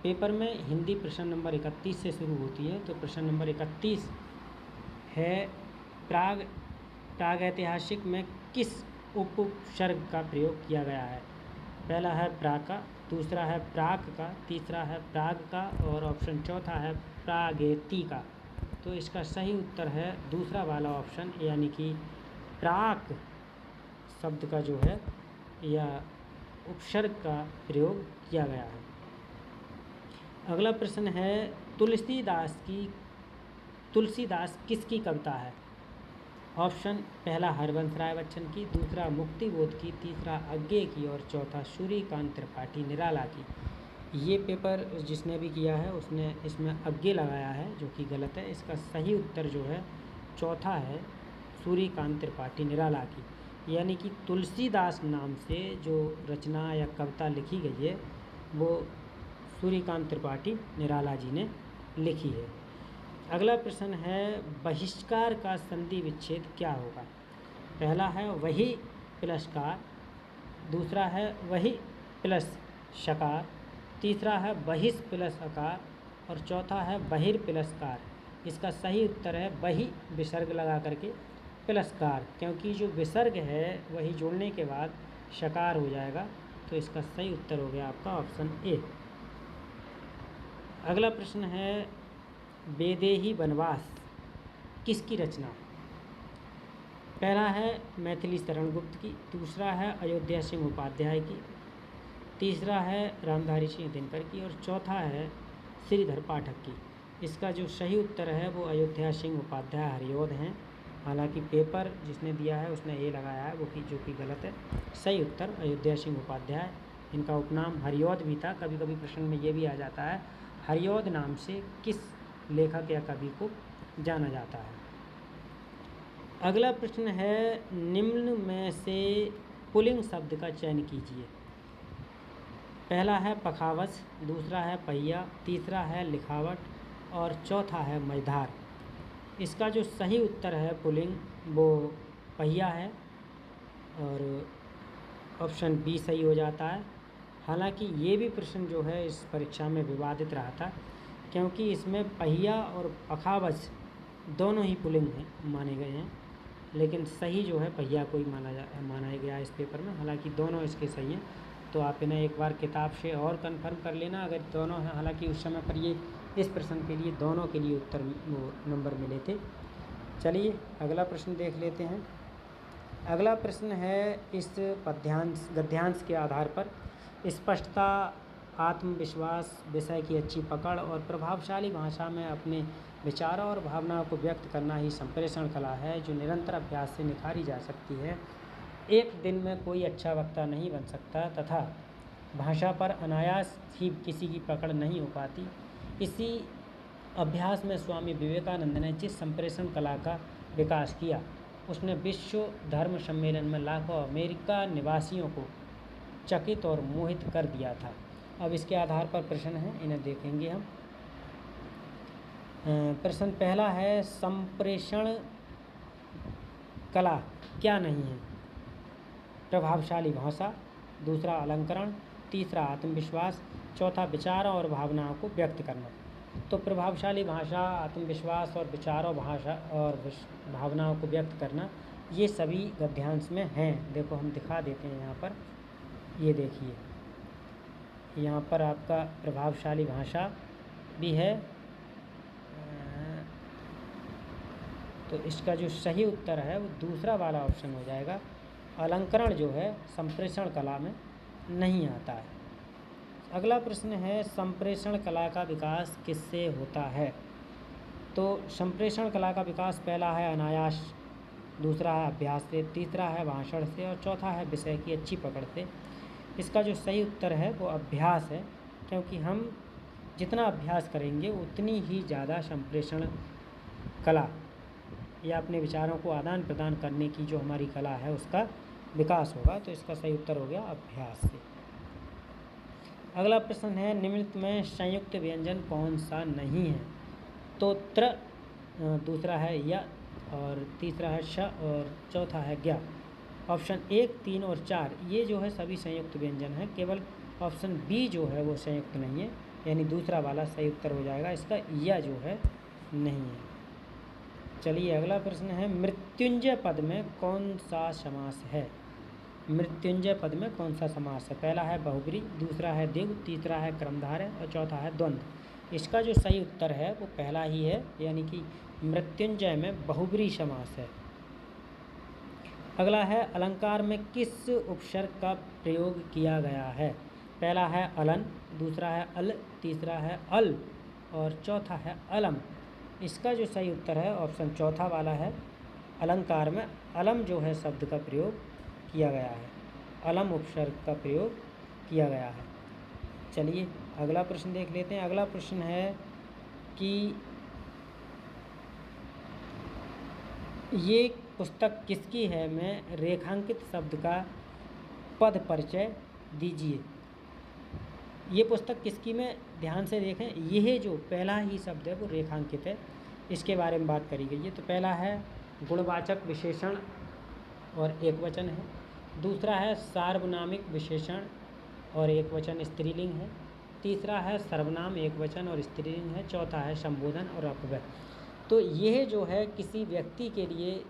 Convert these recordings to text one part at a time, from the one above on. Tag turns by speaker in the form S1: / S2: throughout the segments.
S1: Paper में हिंदी प्रश्न number 31 से शुरू होती है। तो प्रश्न नंबर 31 है प्रागैतिहासिक में किस उपसर्ग का प्रयोग किया गया है। पहला है प्रा का, दूसरा है प्राक का, तीसरा है प्राग का और ऑप्शन चौथा है प्रागैति का। तो इसका सही उत्तर है दूसरा वाला ऑप्शन, यानी कि प्राक शब्द का जो है या उपसर्ग का प्रयोग किया गया है। अगला प्रश्न है तुलसीदास किसकी कविता है। ऑप्शन पहला हरवंश राय बच्चन की, दूसरा मुक्तिबोध की, तीसरा अज्ञे की और चौथा सूर्यकांत त्रिपाठी निराला की। ये पेपर जिसने भी किया है उसने इसमें अज्ञे लगाया है, जो कि गलत है। इसका सही उत्तर जो है चौथा है, सूर्यकांत त्रिपाठी निराला की। यानी कि तुलसीदास नाम से जो रचना या कविता लिखी गई है वो सूर्यकांत त्रिपाठी निराला जी ने लिखी है। अगला प्रश्न है बहिष्कार का संधि विच्छेद क्या होगा। पहला है वही प्लस कार, दूसरा है वही प्लस शकार, तीसरा है बहिष प्लस अकार और चौथा है बहिर प्लस कार। इसका सही उत्तर है वही विसर्ग लगा करके प्लस कार, क्योंकि जो विसर्ग है वही जोड़ने के बाद शकार हो जाएगा। तो इसका सही उत्तर हो गया आपका ऑप्शन ए। अगला प्रश्न है वैदेही वनवास किसकी रचना। पहला है मैथिली शरण गुप्त की, दूसरा है अयोध्या सिंह उपाध्याय की, तीसरा है रामधारी सिंह दिनकर की और चौथा है श्रीधर पाठक की। इसका जो सही उत्तर है वो अयोध्या सिंह उपाध्याय हरिऔध हैं। हालांकि पेपर जिसने दिया है उसने ए लगाया है, जो कि गलत है। सही उत्तर अयोध्या सिंह उपाध्याय। इनका उपनाम हरिऔध भी था। कभी कभी प्रश्न में ये भी आ जाता है हरिऔध नाम से किस लेखक या कवि को जाना जाता है। अगला प्रश्न है निम्न में से पुल्लिंग शब्द का चयन कीजिए। पहला है पखावज, दूसरा है पहिया, तीसरा है लिखावट और चौथा है मझधार। इसका जो सही उत्तर है पुल्लिंग वो पहिया है और ऑप्शन बी सही हो जाता है। हालांकि ये भी प्रश्न जो है इस परीक्षा में विवादित रहा था, क्योंकि इसमें पहिया और पखावज दोनों ही पुल्लिंग हैं माने गए हैं, लेकिन सही जो है पहिया को ही माना गया इस पेपर में। हालांकि दोनों इसके सही हैं, तो आप इन्हें एक बार किताब से और कंफर्म कर लेना अगर दोनों हैं। हालांकि उस समय पर ये इस प्रश्न के लिए दोनों के लिए उत्तर नंबर मिले थे। चलिए अगला प्रश्न देख लेते हैं। अगला प्रश्न है इस गद्यांश के आधार पर स्पष्टता, आत्मविश्वास, विषय की अच्छी पकड़ और प्रभावशाली भाषा में अपने विचारों और भावनाओं को व्यक्त करना ही संप्रेषण कला है, जो निरंतर अभ्यास से निखारी जा सकती है। एक दिन में कोई अच्छा वक्ता नहीं बन सकता तथा भाषा पर अनायास ही किसी की पकड़ नहीं हो पाती। इसी अभ्यास में स्वामी विवेकानंद ने जिस संप्रेषण कला का विकास किया उसने विश्व धर्म सम्मेलन में लाखों अमेरिका निवासियों को चकित और मोहित कर दिया था। अब इसके आधार पर प्रश्न हैं, इन्हें देखेंगे हम। प्रश्न पहला है संप्रेषण कला क्या नहीं है। प्रभावशाली भाषा, दूसरा अलंकरण, तीसरा आत्मविश्वास, चौथा विचारों और भावनाओं को व्यक्त करना। तो प्रभावशाली भाषा, आत्मविश्वास और विचारों भाषा और भावनाओं को व्यक्त करना, ये सभी गद्यांश में हैं। देखो हम दिखा देते हैं यहाँ पर, ये देखिए यहाँ पर आपका प्रभावशाली भाषा भी है। तो इसका जो सही उत्तर है वो दूसरा वाला ऑप्शन हो जाएगा। अलंकरण जो है संप्रेषण कला में नहीं आता है। अगला प्रश्न है संप्रेषण कला का विकास किससे होता है। तो संप्रेषण कला का विकास पहला है अनायास, दूसरा है अभ्यास से, तीसरा है भाषण से और चौथा है विषय की अच्छी पकड़ से। इसका जो सही उत्तर है वो अभ्यास है, क्योंकि हम जितना अभ्यास करेंगे उतनी ही ज़्यादा संप्रेषण कला या अपने विचारों को आदान प्रदान करने की जो हमारी कला है उसका विकास होगा। तो इसका सही उत्तर हो गया अभ्यास से। अगला प्रश्न है निम्नलिखित में संयुक्त व्यंजन कौन सा नहीं है। तो त्र, दूसरा है य और तीसरा है श और चौथा है ज्ञ। ऑप्शन 1, 3 और 4 ये जो है सभी संयुक्त व्यंजन है। केवल ऑप्शन बी जो है वो संयुक्त नहीं है। यानी दूसरा वाला सही उत्तर हो जाएगा इसका, यह जो है नहीं है। चलिए अगला प्रश्न है, मृत्युंजय पद में कौन सा समास है? मृत्युंजय पद में कौन सा समास है? पहला है बहुब्री, दूसरा है दिव्य, तीसरा है क्रमधारय और चौथा है द्वंद्व। इसका जो सही उत्तर है वो पहला ही है, यानी कि मृत्युंजय में बहुब्री समास है। अगला है, अलंकार में किस उपसर्ग का प्रयोग किया गया है? पहला है अलन, दूसरा है अल, तीसरा है अल और चौथा है अलम। इसका जो सही उत्तर है ऑप्शन चौथा वाला है। अलंकार में अलम जो है शब्द का प्रयोग किया गया है, अलम उपसर्ग का प्रयोग किया गया है। चलिए अगला प्रश्न देख लेते हैं। अगला प्रश्न है कि ये पुस्तक किसकी है में रेखांकित शब्द का पद परिचय दीजिए। ये पुस्तक किसकी में ध्यान से देखें, यह जो पहला ही शब्द है वो रेखांकित है, इसके बारे में बात करी गई है। तो पहला है गुणवाचक विशेषण और एक वचन है, दूसरा है सार्वनामिक विशेषण और एक वचन स्त्रीलिंग है, तीसरा है सर्वनाम एक वचन और स्त्रीलिंग है, चौथा है संबोधन और अपव्यय। तो यह जो है किसी व्यक्ति के लिए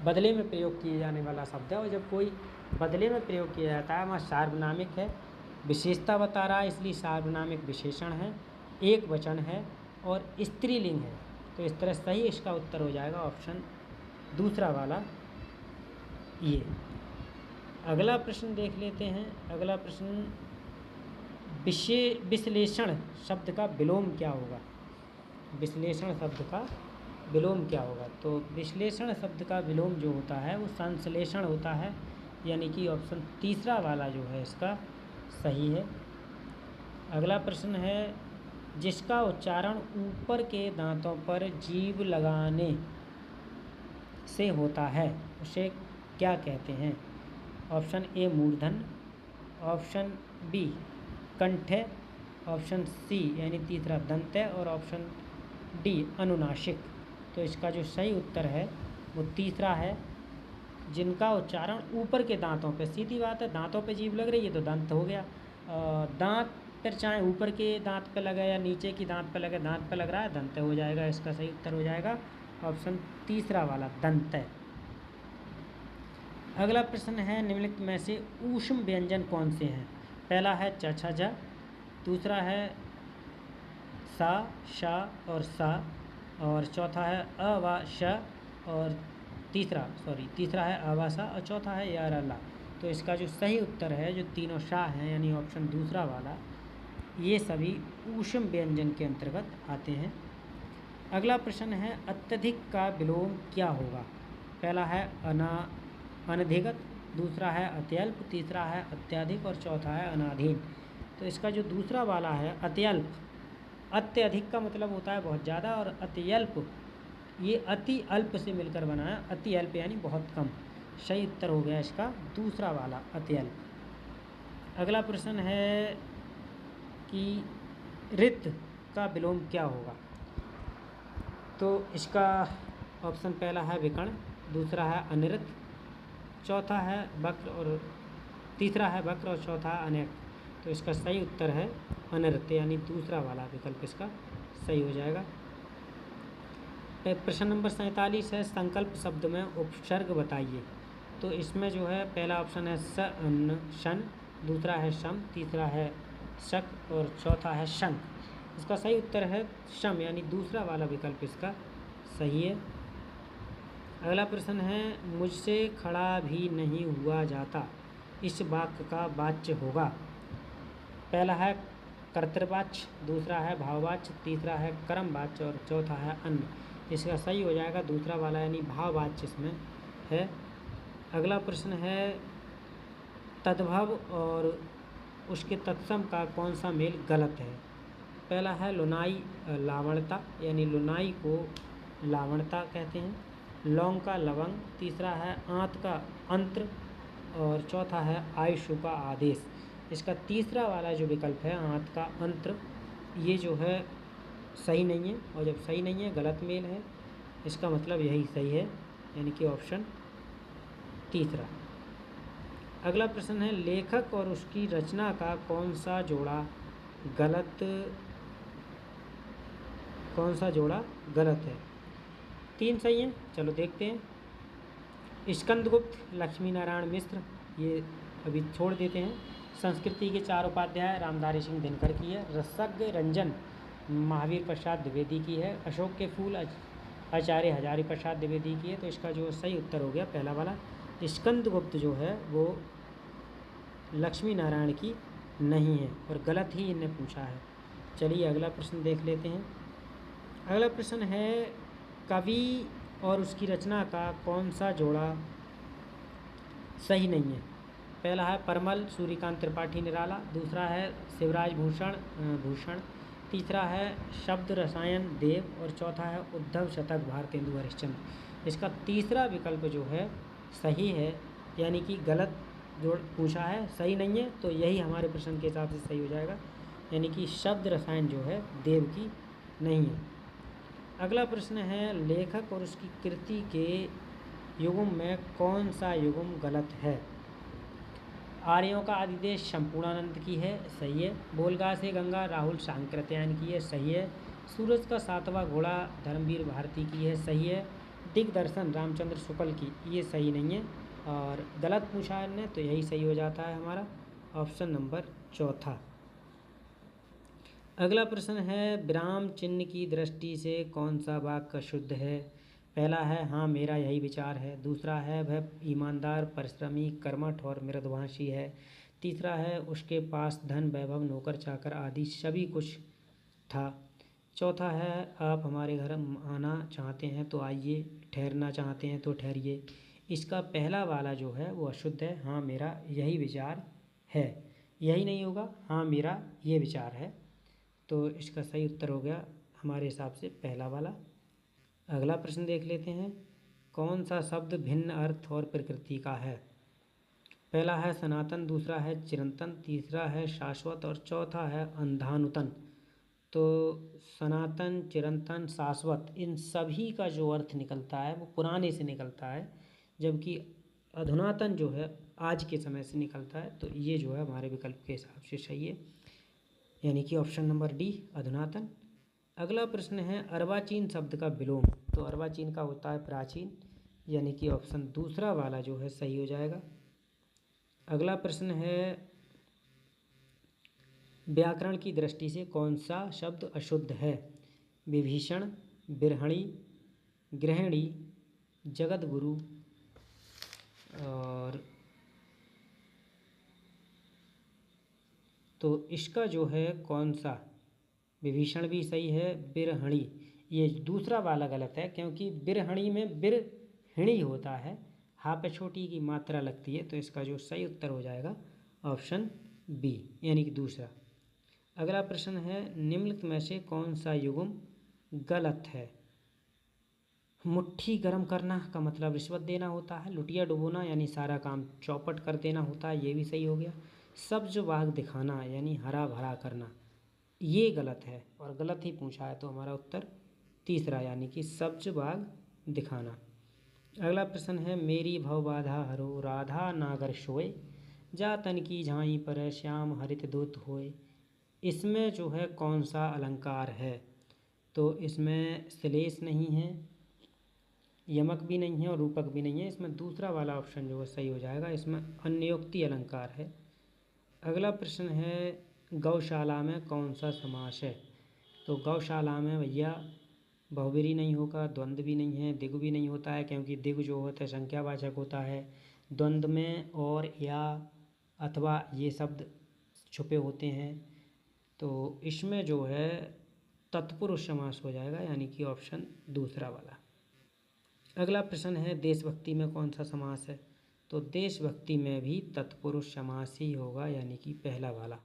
S1: बदले में प्रयोग किए जाने वाला शब्द है, और जब कोई बदले में प्रयोग किया जाता है वहाँ सार्वनामिक है, विशेषता बता रहा है इसलिए सार्वनामिक विशेषण है, एक वचन है और स्त्रीलिंग है। तो इस तरह सही इसका उत्तर हो जाएगा ऑप्शन दूसरा वाला ये। अगला प्रश्न देख लेते हैं। अगला प्रश्न, विश्लेषण शब्द का विलोम क्या होगा? विश्लेषण शब्द का विलोम क्या होगा? तो विश्लेषण शब्द का विलोम जो होता है वो संश्लेषण होता है, यानी कि ऑप्शन तीसरा वाला जो है इसका सही है। अगला प्रश्न है, जिसका उच्चारण ऊपर के दांतों पर जीभ लगाने से होता है उसे क्या कहते हैं? ऑप्शन ए मूर्धन, ऑप्शन बी कंठ, ऑप्शन सी यानी तीसरा दंत और ऑप्शन डी अनुनासिक। तो इसका जो सही उत्तर है वो तीसरा है, जिनका उच्चारण ऊपर के दांतों पे, सीधी बात है दांतों पे जीभ लग रही है तो दंत हो गया। दांत पर चाहे ऊपर के दांत पे लगे या नीचे की दांत पे लगे, दांत पे लग रहा है दंत हो जाएगा। इसका सही उत्तर हो जाएगा ऑप्शन तीसरा वाला दंत। अगला प्रश्न है, निम्नलिखित में से ऊष्म व्यंजन कौन से हैं? पहला है च छ झ, दूसरा है सा शा और सा और चौथा है अ व श और तीसरा है अ व सा और चौथा है या र ला। तो इसका जो सही उत्तर है जो तीनों शाह हैं यानी ऑप्शन दूसरा वाला, ये सभी ऊष्म व्यंजन के अंतर्गत आते हैं। अगला प्रश्न है, अत्यधिक का विलोम क्या होगा? पहला है अनधिगत, दूसरा है अत्यल्प, तीसरा है अत्यधिक और चौथा है अनाधीन। तो इसका जो दूसरा वाला है अत्यल्प, अत्यधिक का मतलब होता है बहुत ज़्यादा और अत्यल्प ये अति अल्प से मिलकर बना है, अति अल्प यानी बहुत कम। सही उत्तर हो गया इसका दूसरा वाला अत्यल्प। अगला प्रश्न है कि रित का विलोम क्या होगा? तो इसका ऑप्शन पहला है विकर्ण, दूसरा है अनिरत, चौथा है वक्र और तीसरा है वक्र और चौथा है अनेक। तो इसका सही उत्तर है अनिरत यानी दूसरा वाला विकल्प इसका सही हो जाएगा। प्रश्न नंबर 47 है, संकल्प शब्द में उपसर्ग बताइए। तो इसमें जो है पहला ऑप्शन है शन, दूसरा है शम, तीसरा है शक और चौथा है शंख। इसका सही उत्तर है शम यानी दूसरा वाला विकल्प इसका सही है। अगला प्रश्न है, मुझसे खड़ा भी नहीं हुआ जाता इस वाक्य का वाच्य होगा। पहला है कर्तृवाच्य, दूसरा है भाववाच्य, तीसरा है कर्मवाच्य और चौथा है अन्य। इसका सही हो जाएगा दूसरा वाला यानी भाववाच्य इसमें है। अगला प्रश्न है, तद्भव और उसके तत्सम का कौन सा मेल गलत है? पहला है लुनाई लावणता यानी लुनाई को लावणता कहते हैं, लौंग का लवंग, तीसरा है आंत का अंत्र और चौथा है आयुषु का आदेश। इसका तीसरा वाला जो विकल्प है आंत का अंत्र, ये जो है सही नहीं है, और जब सही नहीं है गलत मेल है, इसका मतलब यही सही है यानी कि ऑप्शन तीसरा। अगला प्रश्न है, लेखक और उसकी रचना का कौन सा जोड़ा गलत कौन सा जोड़ा गलत है? 3 सही हैं। चलो देखते हैं। स्कंदगुप्त, लक्ष्मी नारायण मिश्र, ये अभी छोड़ देते हैं। संस्कृति के 4 उपाध्याय रामधारी सिंह दिनकर की है। रसज्ञ रंजन महावीर प्रसाद द्विवेदी की है। अशोक के फूल आचार्य हजारी प्रसाद द्विवेदी की है। तो इसका जो सही उत्तर हो गया पहला वाला। स्कंदगुप्त जो है वो लक्ष्मी नारायण की नहीं है और गलत ही इन्हें पूछा है। चलिए अगला प्रश्न देख लेते हैं। अगला प्रश्न है कवि और उसकी रचना का कौन सा जोड़ा सही नहीं है? पहला है परमल सूर्यकांत त्रिपाठी निराला, दूसरा है शिवराज भूषण, तीसरा है शब्द रसायन देव और चौथा है उद्धव शतक भारतेंदु हरिश्चंद्र। इसका तीसरा विकल्प जो है सही है, यानी कि गलत जोड़ पूछा है, सही नहीं है। तो यही हमारे प्रश्न के हिसाब से सही हो जाएगा, यानी कि शब्द रसायन जो है देव की नहीं है। अगला प्रश्न है लेखक और उसकी कृति के युग्म में कौन सा युग्म गलत है? आर्यों का आदिदेश संपूर्णानंद की है, सही है। बोलगा से गंगा राहुल सांकृत्यायन की है, सही है। सूरज का 7वां घोड़ा धर्मवीर भारती की है, सही है। दिग्दर्शन रामचंद्र शुक्ल की, ये सही नहीं है और गलत पूछा है ने, तो यही सही हो जाता है हमारा ऑप्शन नंबर चौथा। अगला प्रश्न है विराम चिन्ह की दृष्टि से कौन सा वाक्य शुद्ध है? पहला है हाँ मेरा यही विचार है, दूसरा है वह ईमानदार परिश्रमी कर्मठ और मृदुभाषी है, तीसरा है उसके पास धन वैभव नौकर चाकर आदि सभी कुछ था, चौथा है आप हमारे घर आना चाहते हैं तो आइए, ठहरना चाहते हैं तो ठहरिए। इसका पहला वाला जो है वो अशुद्ध है, हाँ मेरा यही विचार है, यही नहीं होगा, हाँ मेरा ये विचार है। तो इसका सही उत्तर हो गया हमारे हिसाब से पहला वाला। अगला प्रश्न देख लेते हैं। कौन सा शब्द भिन्न अर्थ और प्रकृति का है? पहला है सनातन, दूसरा है चिरंतन, तीसरा है शाश्वत और चौथा है अंधानुतन। तो सनातन, चिरंतन, शाश्वत, इन सभी का जो अर्थ निकलता है वो पुराने से निकलता है, जबकि अधुनातन जो है आज के समय से निकलता है। तो ये जो है हमारे विकल्प के हिसाब से सही है, यानी कि ऑप्शन नंबर डी अधुनातन। अगला प्रश्न है अर्वाचीन शब्द का विलोम। तो अर्वाचीन का होता है प्राचीन, यानी कि ऑप्शन दूसरा वाला जो है सही हो जाएगा। अगला प्रश्न है व्याकरण की दृष्टि से कौन सा शब्द अशुद्ध है? विभीषण, बिरहणी, गृहिणी, जगतगुरु और तो इसका जो है कौन सा, विभीषण भी सही है, बिरहणी ये दूसरा वाला गलत है, क्योंकि बिरहणी में बिरहिणी होता है, हा पे छोटी की मात्रा लगती है। तो इसका जो सही उत्तर हो जाएगा ऑप्शन बी, यानी कि दूसरा। अगला प्रश्न है निम्नलिखित में से कौन सा युग्म गलत है? मुट्ठी गर्म करना का मतलब रिश्वत देना होता है, लुटिया डुबोना यानी सारा काम चौपट कर देना होता है, ये भी सही हो गया। सब्ज बाग दिखाना यानी हरा भरा करना, ये गलत है और गलत ही पूछा है, तो हमारा उत्तर तीसरा यानी कि सब्ज बाग दिखाना। अगला प्रश्न है मेरी भव बाधा हरो राधा नागर सोए, जा तन की झाई पर श्याम हरित दूत होए। इसमें जो है कौन सा अलंकार है? तो इसमें श्लेष नहीं है, यमक भी नहीं है और रूपक भी नहीं है, इसमें दूसरा वाला ऑप्शन जो है सही हो जाएगा, इसमें अन्योक्ति अलंकार है। अगला प्रश्न है गौशाला में कौन सा समास है? तो गौशाला में भैया बहुब्रीहि नहीं होगा, द्वंद्व भी नहीं है, दिगु भी नहीं होता है, क्योंकि दिगु जो होता है संख्यावाचक होता है, द्वंद्व में और या अथवा ये शब्द छुपे होते हैं। तो इसमें जो है तत्पुरुष समास हो जाएगा, यानी कि ऑप्शन दूसरा वाला। अगला प्रश्न है देशभक्ति में कौन सा समास है? तो देशभक्ति में भी तत्पुरुष समास ही होगा, यानी कि पहला वाला।